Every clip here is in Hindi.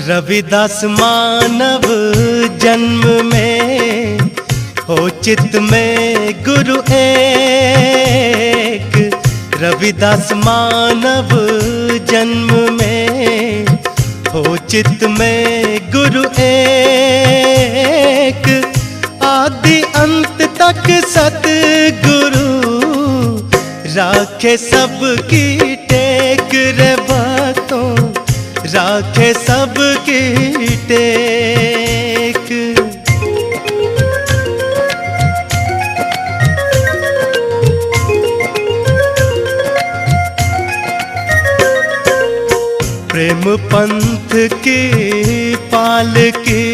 रविदास मानव जन्म में हो चित में गुरु एक। रविदास मानव जन्म में हो चित में गुरु एक। आदि अंत तक सतगुरु राखे सबकी टेक रे भक्तों, राखे सबकी टेक। प्रेम पंथ की पालकी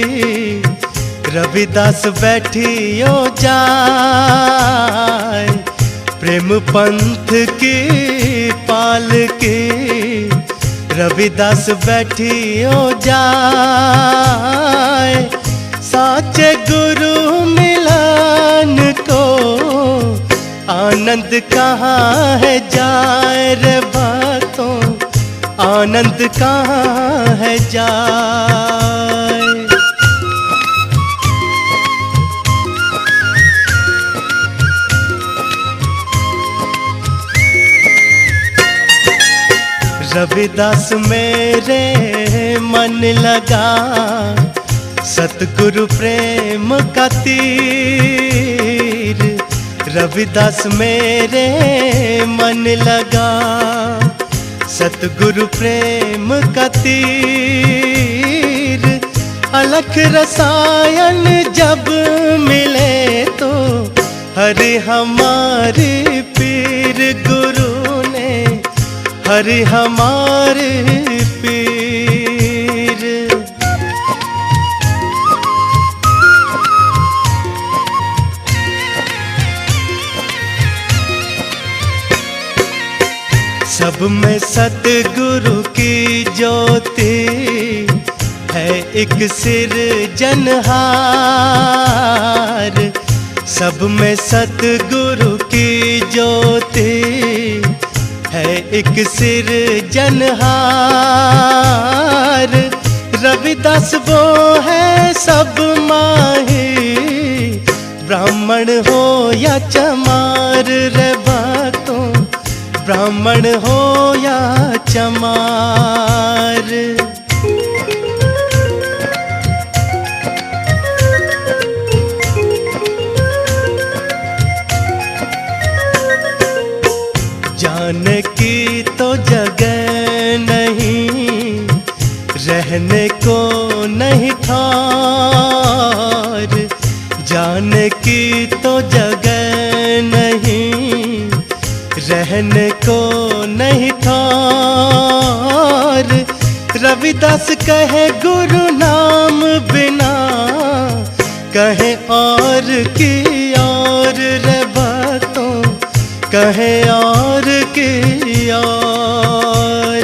रविदास बैठियो जाए। प्रेम पंथ की पालकी रविदास बैठियो जाए। साचे गुरु मिलन को आनंद कहाँ है जाए रे भक्तों, आनंद कहाँ है जाए। रविदास मेरे मन लगा सतगुरु प्रेम का तीर। रविदास मेरे मन लगा सतगुरु प्रेम का तीर। अलख रसायन जब मिले तो हरि हमारे पीर गुरु ने, हरि हमारे पीर। सब में सतगुरु की ज्योति है एक सिरजनहार। सब में सतगुरु की ज्योति है एक सिरजनहार। रविदास वो है सब माही, ब्राह्मण हो या चमार रे भक्तों, ब्राह्मण हो या चमार। जाने की तो जगह नहीं, रहने को नहीं ठार। जाने की तो जगह नहीं, रहने को नहीं ठार। रविदास कहे गुरु नाम बिना, कहे और की और रे भक्तों, कहे और की और।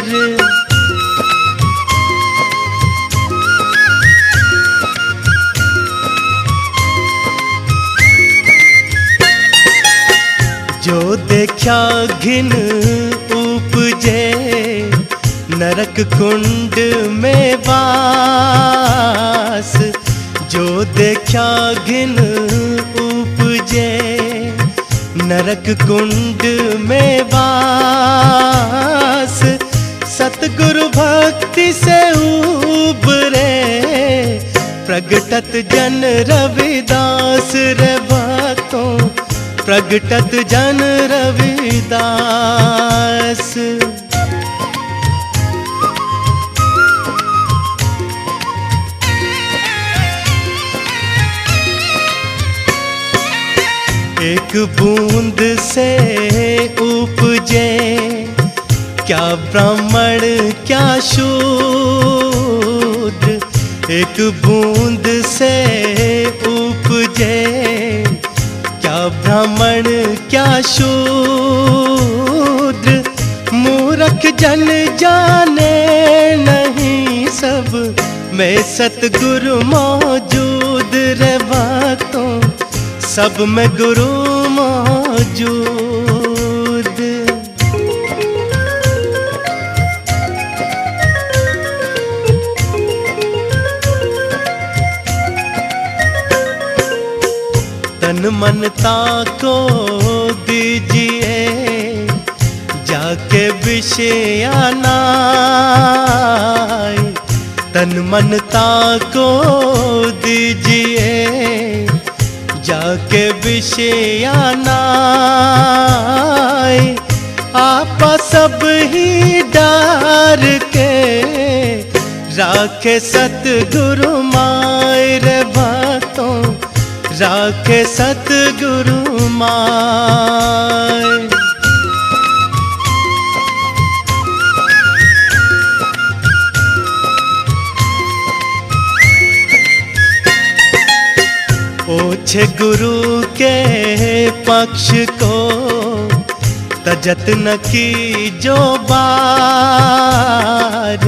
जो देखा घिन उपजे नरक कुंड में वास। जो देखा घिन उपजे नरक कुंड में वास। सतगुरु भक्ति से उबरे प्रगटत जन रविदास रे भक्तों, प्रगटत जन रविदास। एक बूंद से उपजे क्या ब्राह्मण क्या शूद्र। एक बूंद से उपजे क्या ब्राह्मण क्या शूद्र। मूर्ख जन जाने नहीं सब में सतगुरु मौजूद रे भक्तों, सब में गुरु मौजूद। तन मन ताको दीजिए, जाके विषयानाय। तन मन ताको दीजिए, जाके विषयानाय। आपा सब ही डार के, राखे सतगुरु माय रे बातों, राखे सतगुरु माय। ओछे गुरु के पक्ष को, तजत न की जो बार।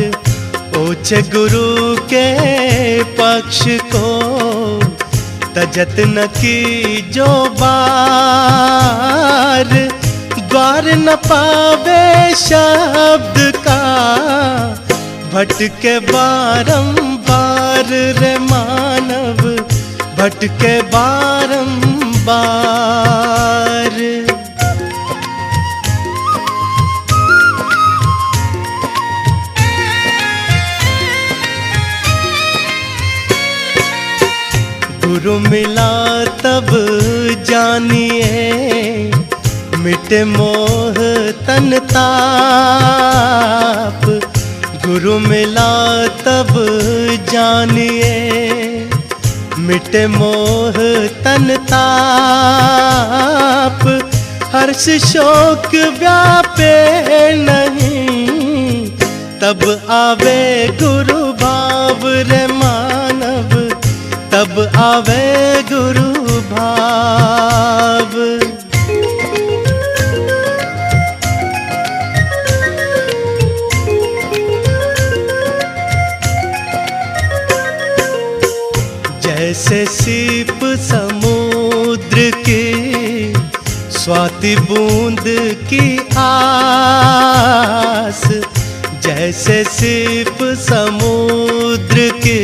ओछे गुरु के पक्ष को, तजत न की जो बार। द्वार न पावे शब्द का, भटके बारंबार रे मानव, भटके बारंबार। गुरु मिला तब जानिए, मिटे मोह तन ताप। गुरु मिला तब जानिए, मिटे मोह तन ताप। हर्ष शोक व्यापे नहीं, तब आवे गुरु भाव रे मानव, तब आवे गुरु भाव। जैसे सीप समुद्र की स्वाति बूंद की आस। जैसे सीप समुद्र की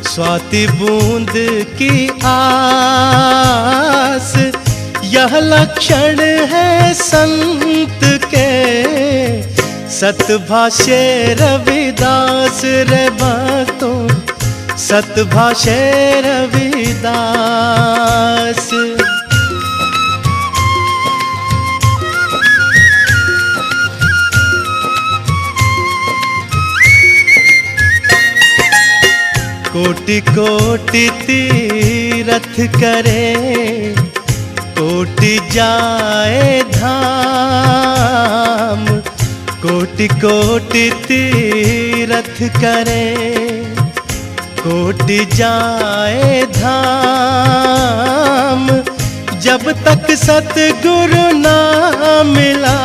स्वाति बूंद की आस। यह लक्षण है संत के, सतभाषे रविदास रे भक्तों, सतभाषे रविदास। कोटि कोटि तीरथ करे, कोटि जाए धाम। कोटि कोटि तीरथ करे, कोटि जाए धाम। जब तक सतगुरु ना मिला,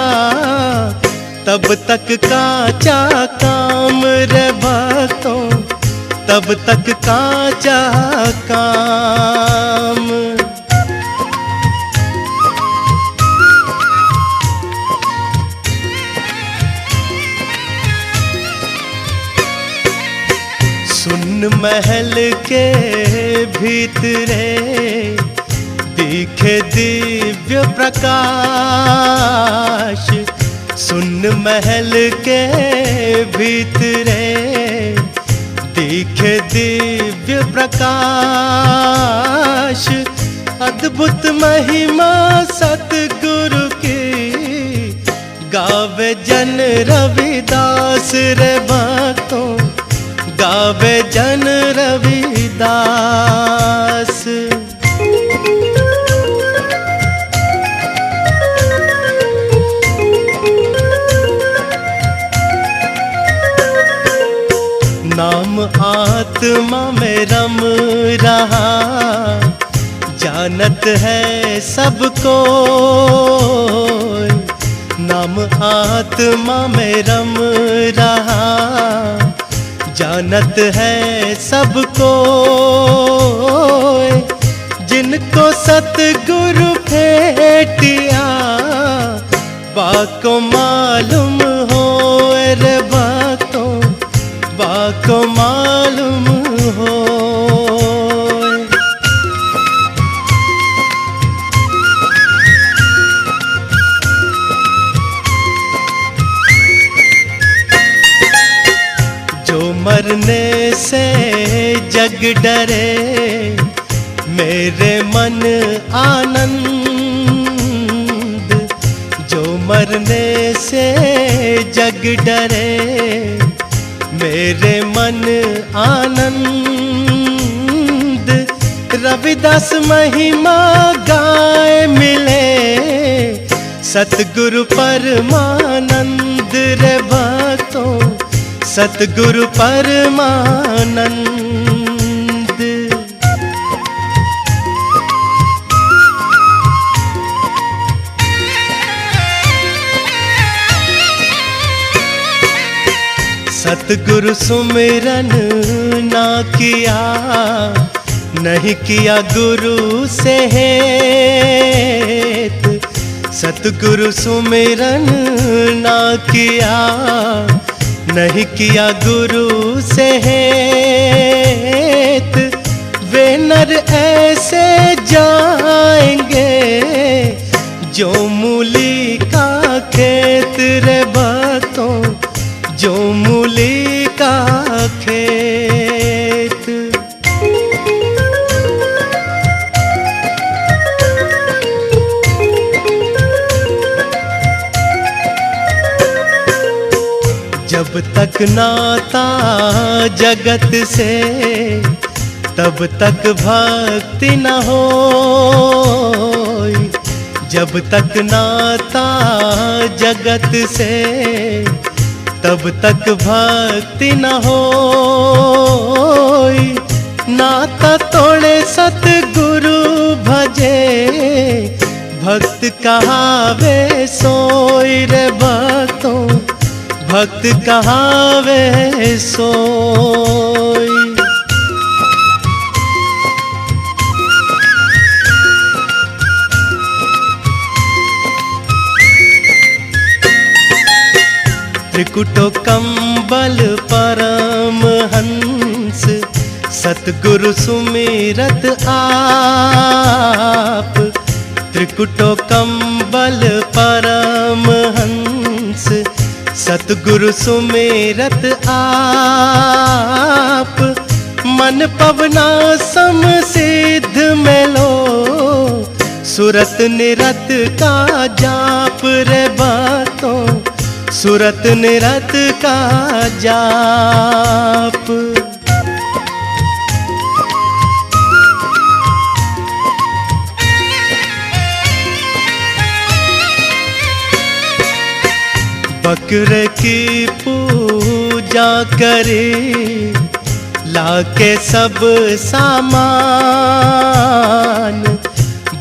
तब तक काचा काम रे भक्तों, तब तक काचा काम। सुन महल के भीतरे, दिखे दिव्य प्रकाश। सुन महल के भीतरे, दिखे दिव्य प्रकाश। अद्भुत महिमा सतगुरु की, गावे जन रविदास रे भक्तों, गावे जन रविदास। नाम आत्मा में रम रहा, जानत है सबको। नाम आत्मा में रम रहा, जानत है सबको। जिनको सतगुरु भेटिया, बाको मालूम हो रे बातों, बाको मालूम हो। मरने से जग डरे, मेरे मन आनंद। जो मरने से जग डरे, मेरे मन आनंद। रविदास महिमा गाए मिले, सतगुरु परमानंद रे भक्तों, सतगुरु परमानंद। सतगुरु सुमिरन ना किया, नहीं किया गुरु से हेत। सतगुरु सुमिरन ना किया, नहीं किया गुरु से हेत। वे नर ऐसे जाएंगे, जो मूली का खेत रे भक्तों, जो मूली का खेत। जब तक नाता जगत से, तब तक भक्ति न होय। जब तक नाता जगत से, तब तक भक्ति न होय। नाता तोड़े सतगुरु भजे, भक्त कहावे सोई रे भक्तों, भक्त कहावे सोई। त्रिकुटो कंबल परम हंस, सतगुरु सुमिरत आप। त्रिकुटो कंबल परम हंस, सतगुरु सुमिरत आप। मन पवना सम सिद्ध मेलो, सुरत निरत का जाप रे भक्तों, सुरत निरत का जाप। बकरे की पूजा करे, लाके सब सामान।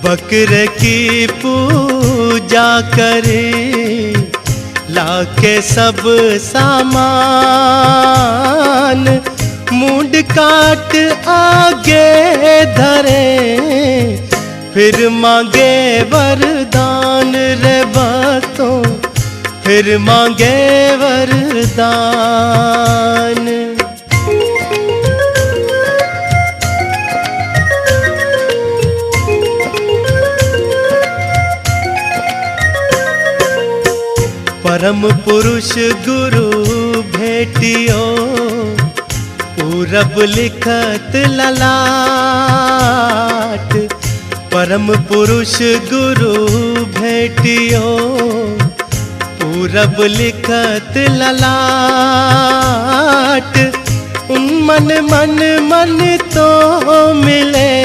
बकरे की पूजा करे, लाके सब सामान। मुंड काट आगे धरे, फिर मांगे वरदान रे भक्तों, फिर मांगे वरदान। परम पुरुष गुरु भेटियो, पूरब लिखत ललाट। परम पुरुष गुरु भेटियो, पूरब लिखत ललाट। उन मन मन मन तो मिले,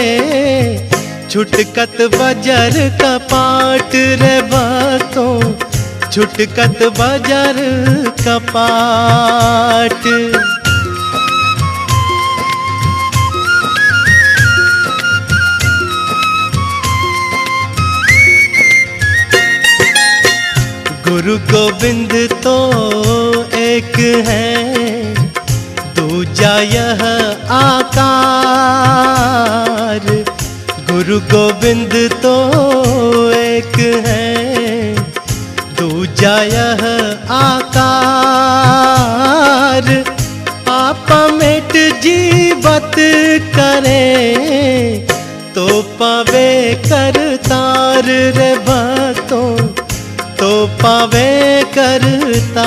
छुटकत बजर कपाट रे भक्तों, छुटकत बजर कपाट। गुरु गोविंद तो एक है, दूजा यह आकार। गुरु गोविंद तो एक है, दूजा यह आकार। आपा मेट जीवत करे, तो पावे करतार रे भक्तों, तो पावे करतार।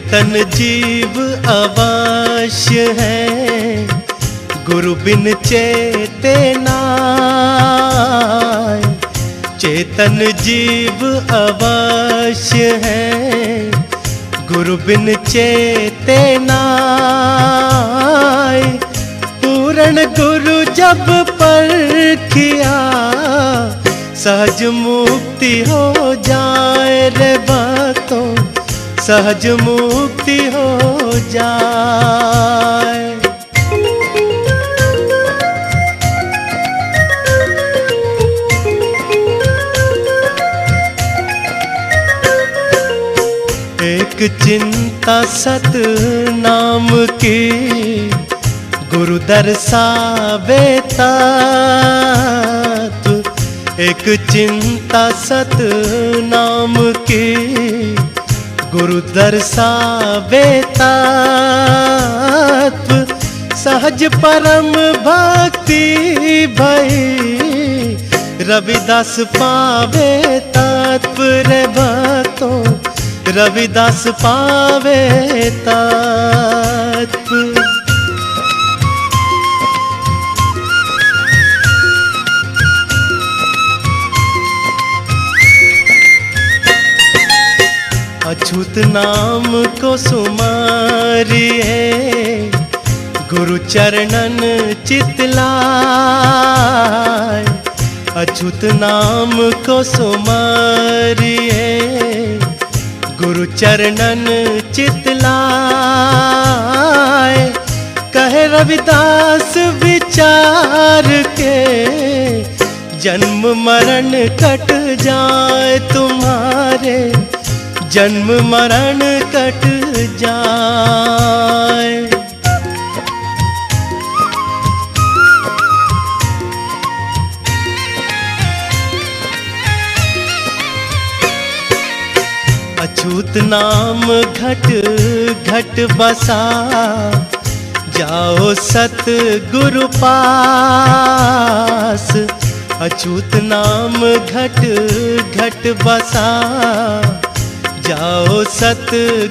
चेतन जीव अवश्य है, गुरु बिन चेते नाय। चेतन जीव अवश्य है, गुरु बिन चेते नाय। पूर्ण गुरु जब परखिया, सहज मुक्ति हो जाए रे भक्तों, सहज मुक्ति हो जाए। एक चिंता सत नाम की, गुरु दर्शावे तत्व। एक चिंता सत नाम की, गुरु दर्शावे तत्व। सहज परम भक्ति भई, रविदास पावे तत्व रे भक्तों, रविदास पावे तत्व। अछूत नाम को सुमारिए, गुरु चरणन चितलाय। अछूत नाम को सुमारिए, गुरु चरणन चितलाय। कहे रविदास विचार के, जन्म मरण कट जाए तुम्हारे, जन्म मरण कट जाए। अछूत नाम घट घट बसा, जाओ सत गुरु पास। अछूत नाम घट घट बसा, जाओ सत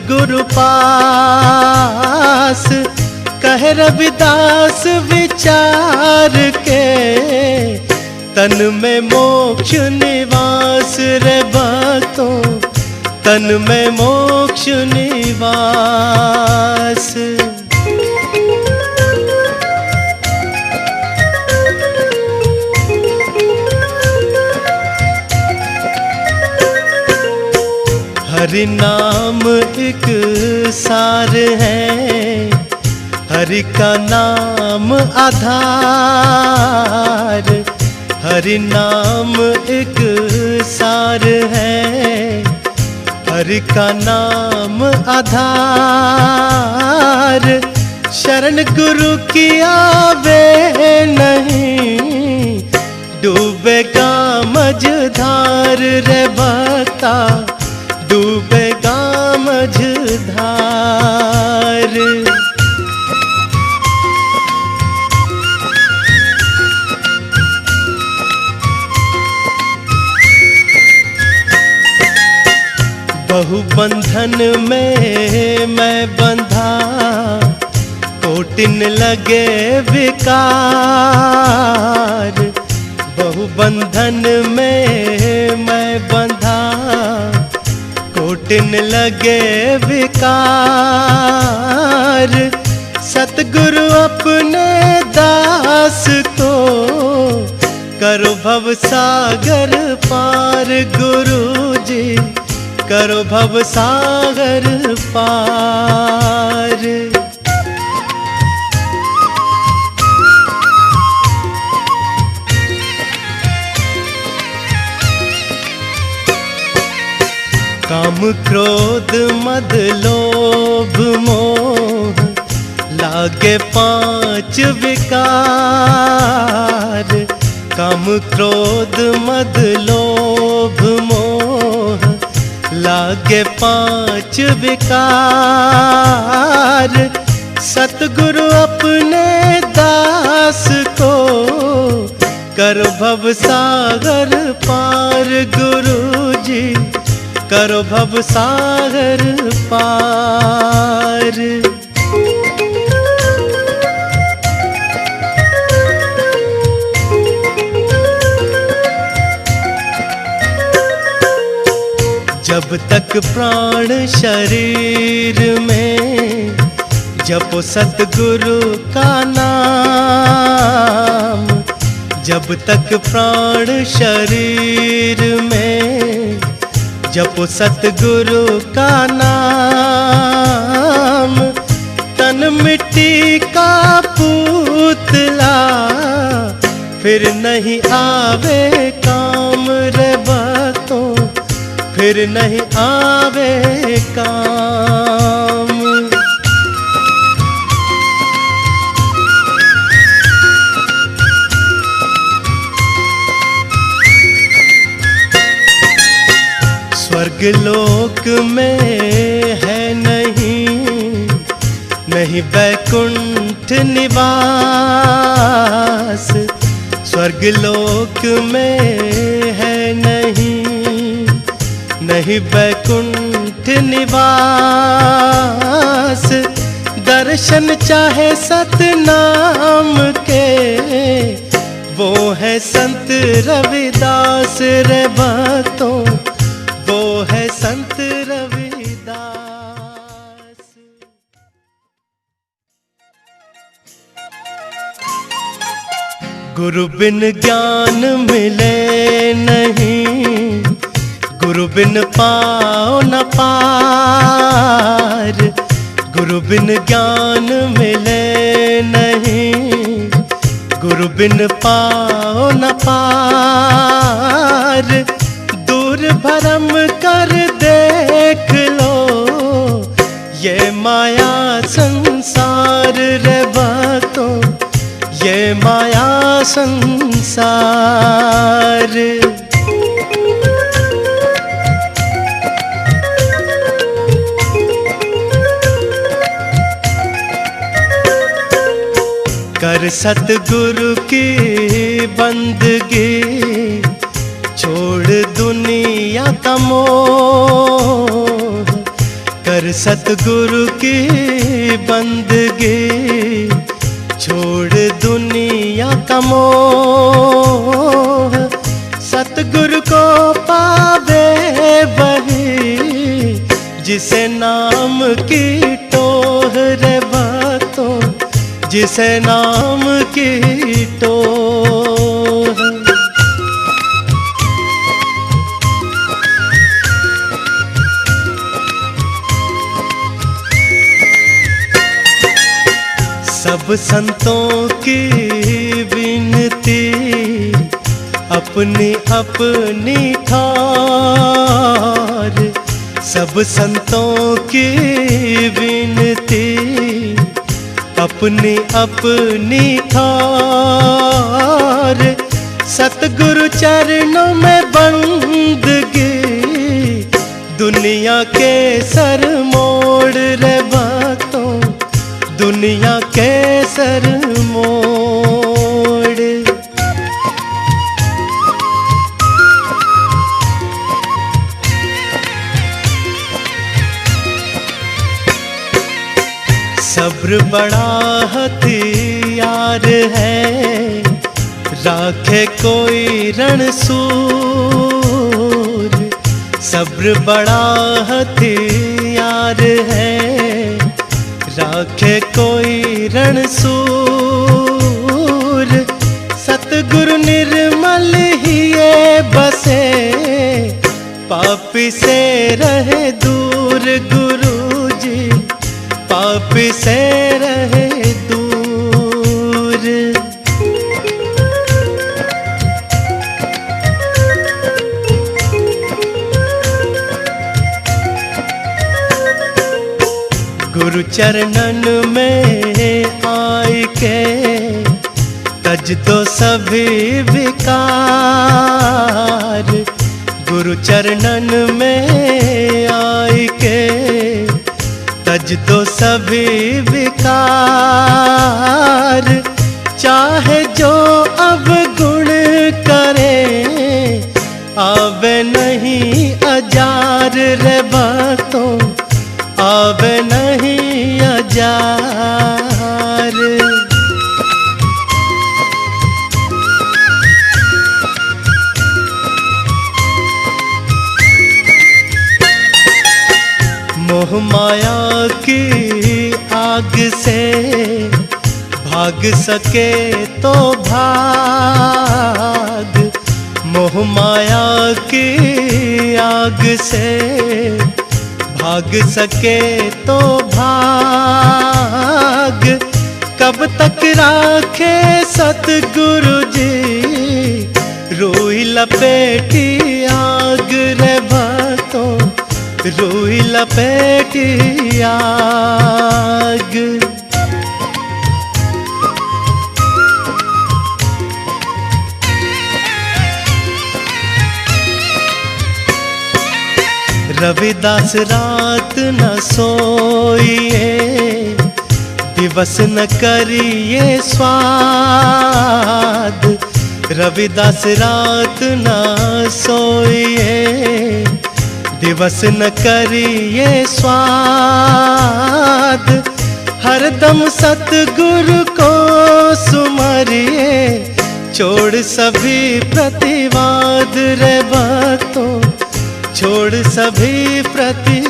गुरु पास। कहे रविदास विचार के, तन में मोक्ष निवास रे भक्तों, तन में मोक्ष निवास। हरि नाम एक सार है, हरि का नाम आधार। हरि नाम एक सार है, हरि का नाम आधार। शरण गुरु की आवे नहीं, डूबेगा मझधार रे भक्ता, डूबेगा मझधार। बहु बंधन में मैं बंधा, कोटिन लगे विकार। बहु बंधन में मैं बंधा, कोटिन लगे विकार। सतगुरु अपने दास को, करो भव सागर पार। गुरु जी करो भव सागर पार। काम क्रोध मद लोभ मोह, लागे पांच विकार। काम क्रोध मद लोभ मोह, लागे पांच विकार। सतगुरु अपने दास को, कर भव सागर पार। गुरु जी करो भव सागर पार। जब तक प्राण शरीर में जपो सतगुरु का नाम, जब तक प्राण शरीर में जपो सतगुरु का नाम, तन मिट्टी का पुतला फिर नहीं आवे काम रे भक्तों, फिर नहीं आवे काम। स्वर्ग लोक में है नहीं वैकुंठ निवास, स्वर्ग लोक में है नहीं वैकुंठ निवास। दर्शन चाहे सतनाम के वो है संत रविदास रे भक्तों, वो है संत रविदास। गुरु बिन ज्ञान मिले नहीं, गुरु बिन पाओ न पार, गुरु बिन ज्ञान मिले नहीं, गुरु बिन पाओ न पार। दूर भरम कर देख लो ये माया संसार रे भक्तों, ये माया संसार। कर सतगुरु की बंदगी, छोड़ दुनिया का मोह, कर सतगुरु की बंदगी, छोड़ दुनिया का मोह। सतगुरु को पावे वही जिसे नाम की टोह रे भक्तों, जिसे नाम की टोह। सब संतों की विनती अपनी अपनी ठार, सब संतों की विनती अपनी अपनी ठार। सतगुरु चरणों में बंदगी, दुनिया के सर मोड़ रे भक्तों, दुनिया के सर मोड़। सब्र बड़ा हथियार है, राखे कोई रणसूर। सब्र बड़ा हथियार है, राखे कोई रणसूर। सतगुरु निर्मल ही ये बसे, पापी से रहे दूर गुरुजी, पापी से रहे दूर। गुरु चरणन में आए के तज दो सभी विकार। गुरु चरणन में आए के तज दो सभी विकार। चाहे जो अब गुण करे, आवे नहीं अजार रे भक्तों आवे नहीं अजार। मोह माया की आग से भाग सके तो भाग, मोह माया की आग से भाग सके तो भाग। कब तक राखे सतगुरु जी रूई लपेटी आग रे भक्तों, रूई लपेटी आग। रविदास रात न सोइए, दिवस न करिए स्वाद। रविदास रात न सोइए, दिवस न करिए स्वाद। हरदम सतगुरु को सुमरिए, छोड़ सभी प्रतिवाद रे भक्तों, छोड़ सभी प्रतिवाद।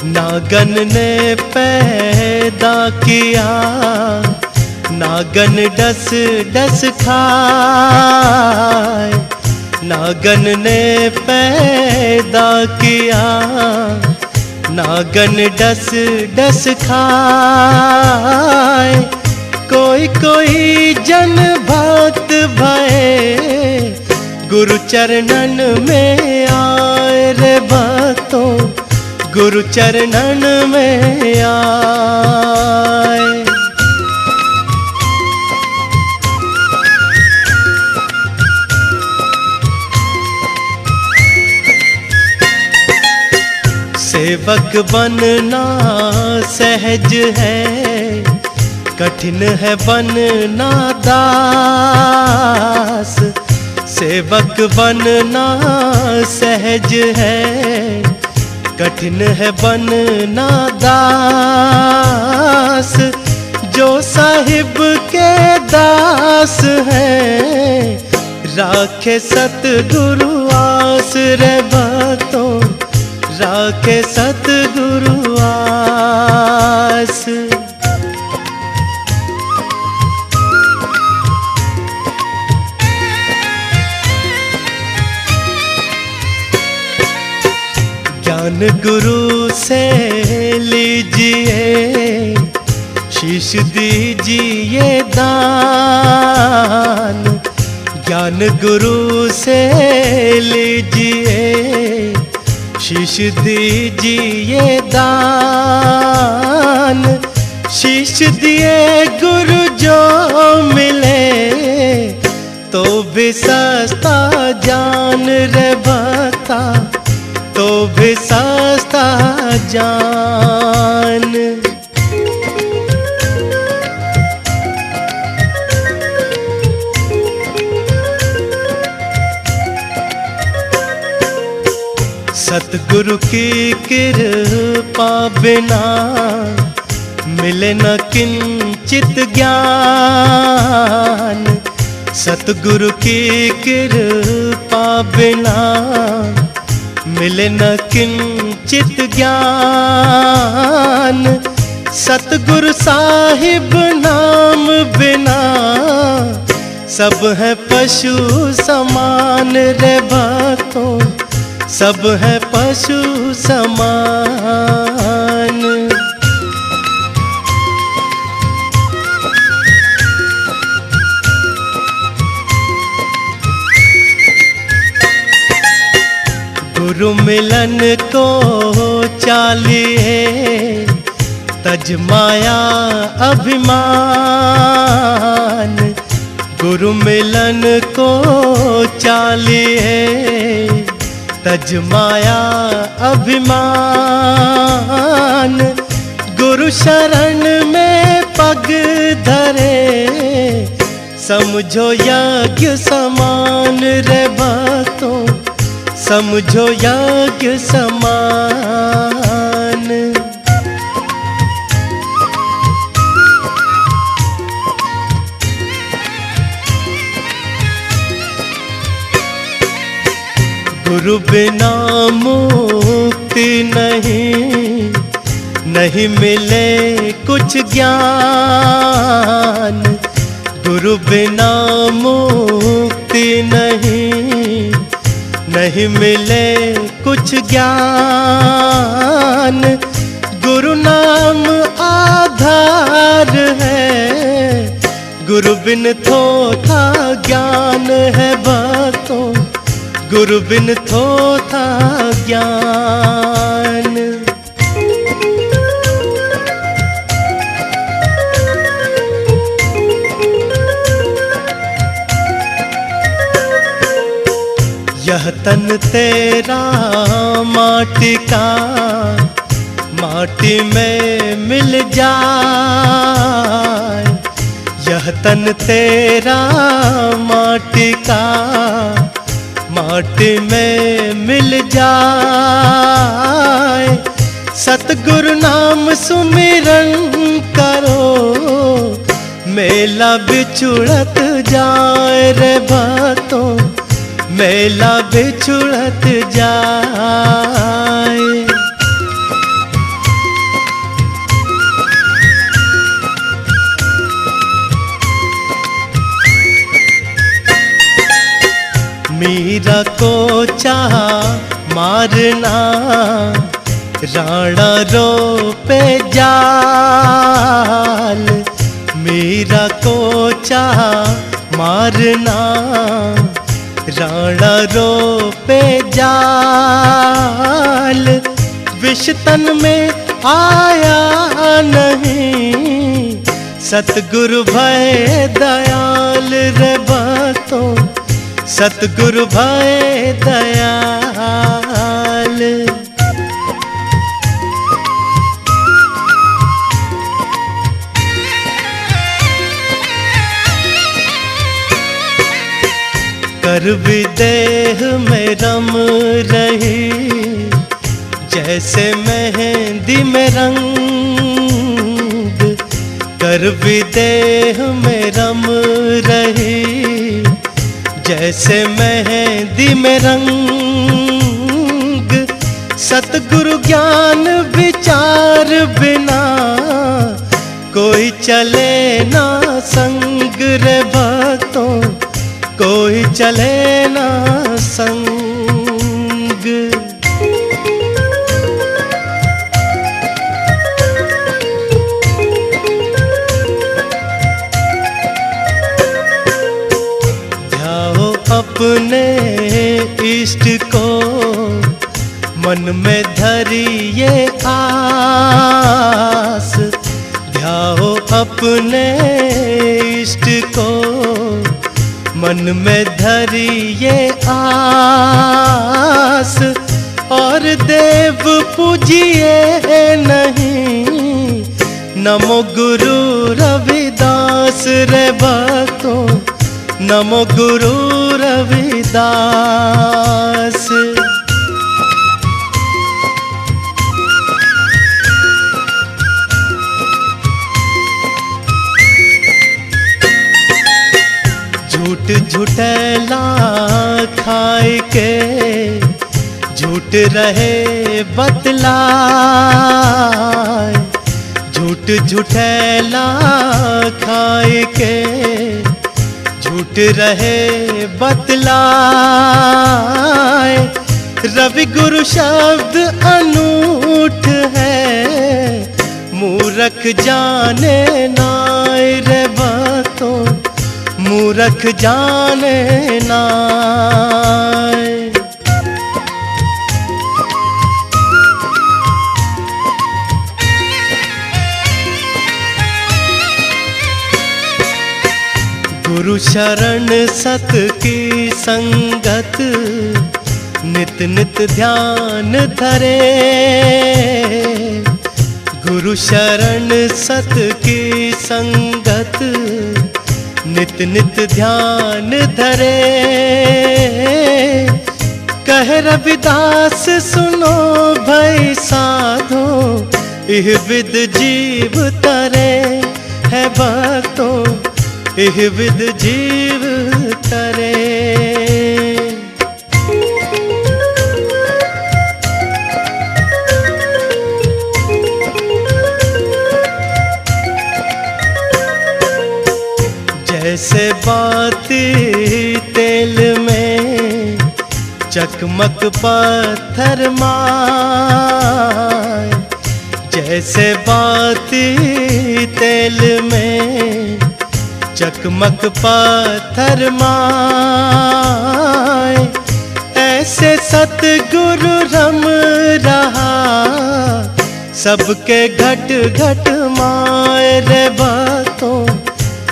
नागन ने पैदा किया, नागन डस डस खाए। नागन ने पैदा किया, नागन डस डस खाए। कोई कोई जन भक्त भये, गुरु चरणन में आए रे भक्तों, गुरु चरणन में आए। सेवक बनना सहज है, कठिन है बनना दास। सेवक बनना सहज है, कठिन है बनना दास। जो साहिब के दास हैं, राखे सतगुरु आस रे भक्तों, राखे सतगुरु आस। ज्ञान गुरु से लीजिए, शीश दीजिए दान। ज्ञान गुरु से लीजिए, शीश दीजिए दान। शीश दिए गुरु जो मिले, तो भी सस्ता जान रे भक्ता, तो भी सस्ता जान। सतगुरु की कृपा बिना मिले न किंचित ज्ञान। सतगुरु की कृपा बिना मिले न किंचित ज्ञान। सतगुरु साहिब नाम बिना सब है पशु समान रे भक्तों, सब है पशु समान। गुरु मिलन को चालिए, तज माया अभिमान। गुरु मिलन को चालिए, तज माया अभिमान। गुरु शरण में पग धरे, समझो यज्ञ समान रे भक्तों, समझो यज्ञ समान। गुरु बिना मुक्ति नहीं, नहीं मिले कुछ ज्ञान। गुरु बिना मुक्ति नहीं, नहीं मिले कुछ ज्ञान। गुरु नाम आधार है, गुरु बिन थोथा ज्ञान है भक्तों, गुरु बिन थोथा ज्ञान। यह तन तेरा माटी का, माटी में मिल जाए। यह तन तेरा माटी का, माटी में मिल जाए। सतगुरु नाम सुमिरन करो, मेला बिछुड़त जाए रे भक्तों, मेला बिछुड़त जाए। मीरा को चाह मारना, राणा रो पे जाल। मीरा को चाह मारना, राणा रो पे जाल। विष तन में आया नहीं, सतगुरु भय दयाल रे भक्तों, सतगुरु भय दयाल। कर विदेह में रम रही, जैसे मेहंदी में रंग। कर विदेह में रम रही, जैसे मेहंदी में रंग। सतगुरु ज्ञान विचार बिना, कोई चले ना संग रे भक्तों, कोई चले ना संग। ध्याओ अपने इष्ट को, मन में धरिए आस। ध्याओ अपने इष्ट को, मन में धरिए आस। और देव पूजिए नहीं, नमो गुरु रविदास रे भक्तों, नमो गुरु रविदास। झूठ झूठला खाए के, झूठ रहे बतलाए। झूठ झूठला खाए के, झूठ रहे बतलाए। रवि गुरु शब्द अनूठ है, मूरख जाने नाय रे भक्तों, मूरख जाने नाय। गुरु शरण सत की संगत, नित नित ध्यान धरे। गुरु शरण सत की संगत, नित नित ध्यान धरे। कह रविदास सुनो भई साधो, इह विद जीव तरे। है भक्तों इह विद जीव तरे। जैसे बाती तेल में चकमक पत्थर माय, जैसे बाती तेल में चकमक पत्थर माय, ऐसे सतगुरु रम रहा सबके घट घट माय। रे बातों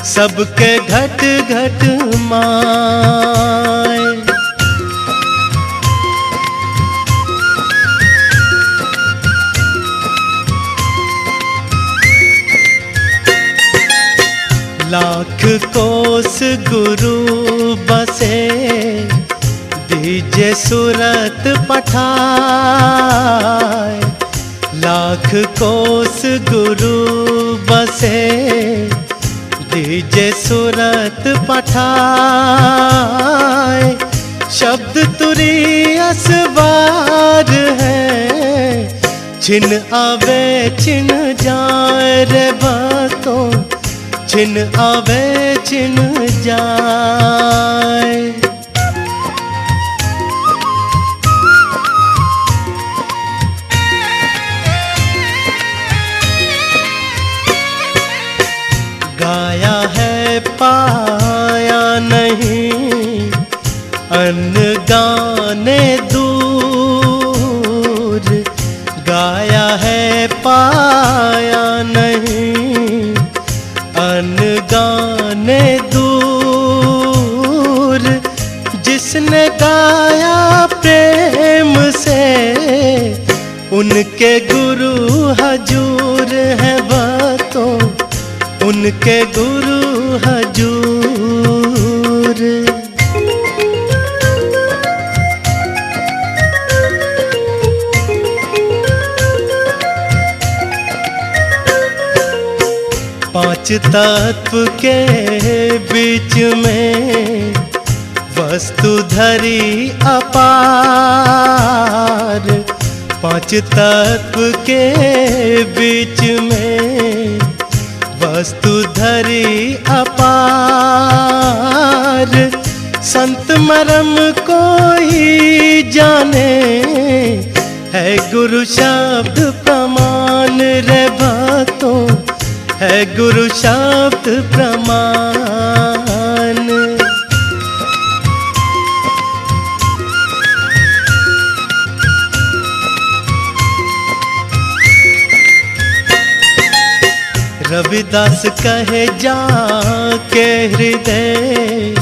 सबके घट घट माय। लाख कोस गुरु बसे, दीजे सूरत पठाए। लाख कोस गुरु बसे, दीजे सूरत पठाए। शब्द तुरी असवार है, छिन आवे छिन जाए। रे बातों छिन आवे छिन जाए। गाया है पाया नहीं, अन्न गाने दूर। गाया है पाया नहीं, अन्न गाने दूर। जिसने गाया प्रेम से, उनके गुरु हजूर है। बातों उनके गुरु हजूर। पांच तत्व के बीच में वस्तु धरी अपार। पांच तत्व के बीच में वस्तु धरी अपार। संत मरम कोई जाने, है गुरु शब्द प्रमाण। रे बातों है गुरु शब्द प्रमाण। रविदास कहे जाके हृदय,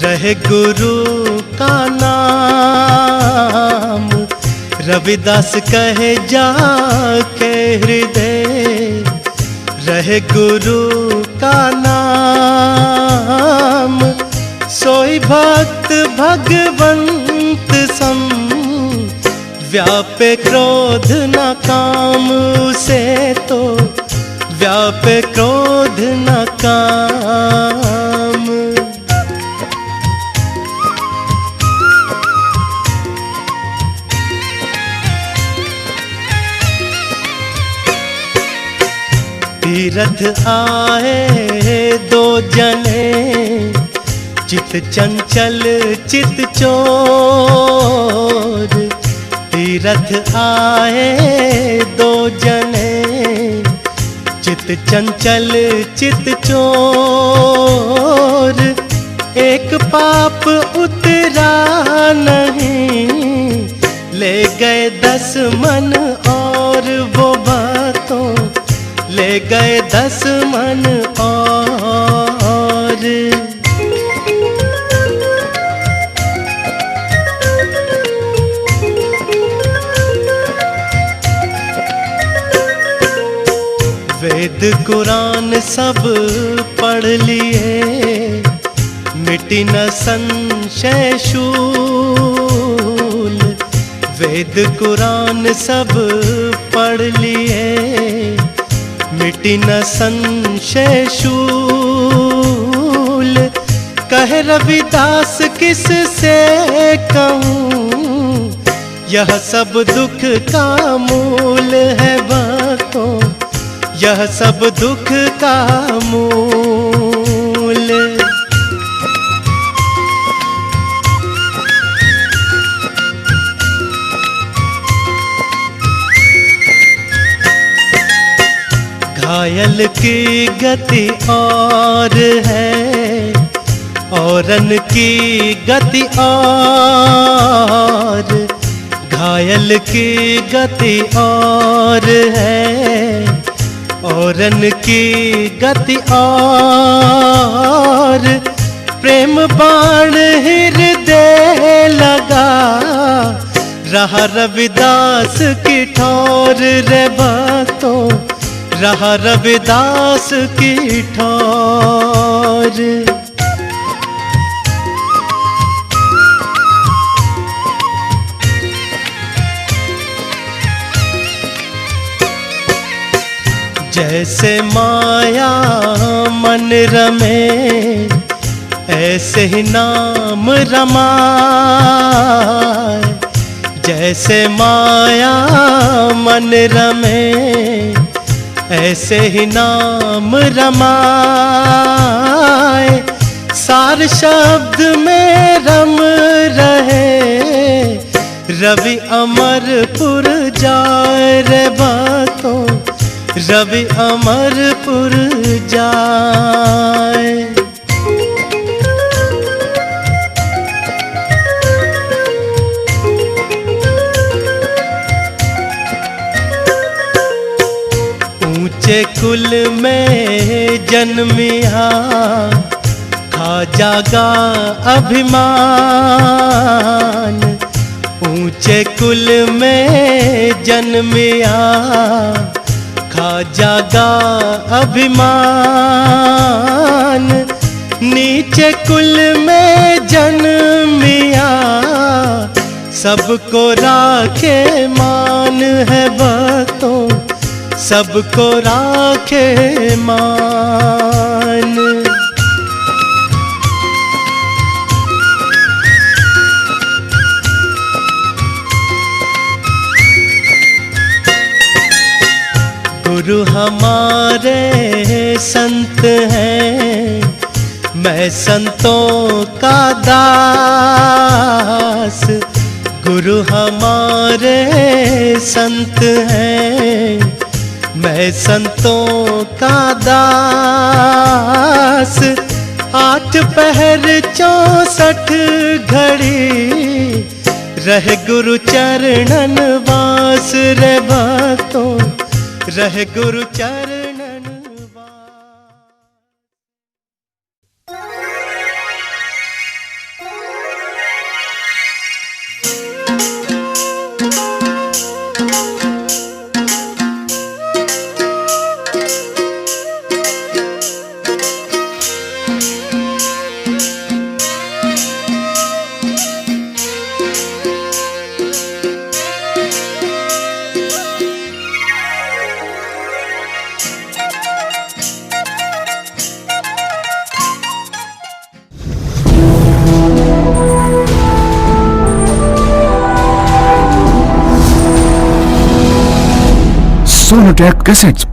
रहे गुरु का नाम। रविदास कहे जाके हृदय, रहे गुरु का नाम। सोई भक्त भगवंत सम, व्यापे क्रोध न काम। उसे तो व्यापे क्रोध न काम। तीरथ आए दो जने, चित चंचल चित चोर। तीरथ आए दो जने, चित चंचल चित चोर। एक पाप उतरा नहीं, ले गए 10 मन और। वो बातों ले गए 10 मन और। कुरान सब पढ़ लिए, मिटी न संशय शूल। वेद कुरान सब पढ़ लिए, मिटी न संशय शूल। कह रविदास किस से कहूँ, यह सब दुख का मूल है भक्तों, यह सब दुख का मूल। घायल की गति और है, औरन की गति और। घायल की गति और है, औरन की गति और। प्रेम बाण हृदय लगा, रहा रविदास की ठोर रे भक्तों, रहा रविदास की ठोर। जैसे माया मन रमे, ऐसे ही नाम रमाए। जैसे माया मन रमे, ऐसे ही नाम रमाए। सार शब्द में रम रहे, रवि अमरपुर जाए रे भक्तों, रवि अमरपुर जाए। ऊंचे कुल में जन्मिया, खाजा का अभिमान। ऊंचे कुल में जन्मिया, खाजा का अभिमान। नीचे कुल में जन्मिया, सबको राखे मान है भक्तों, सबको राखे मान। गुरु हमारे संत हैं, मैं संतों का दास। गुरु हमारे संत हैं, मैं संतों का दास। 8 पहर 64 घड़ी, रहे गुरु चरणन वास रे भक्तों, रहे गुरु चरणन वास। Sonotech Cassettes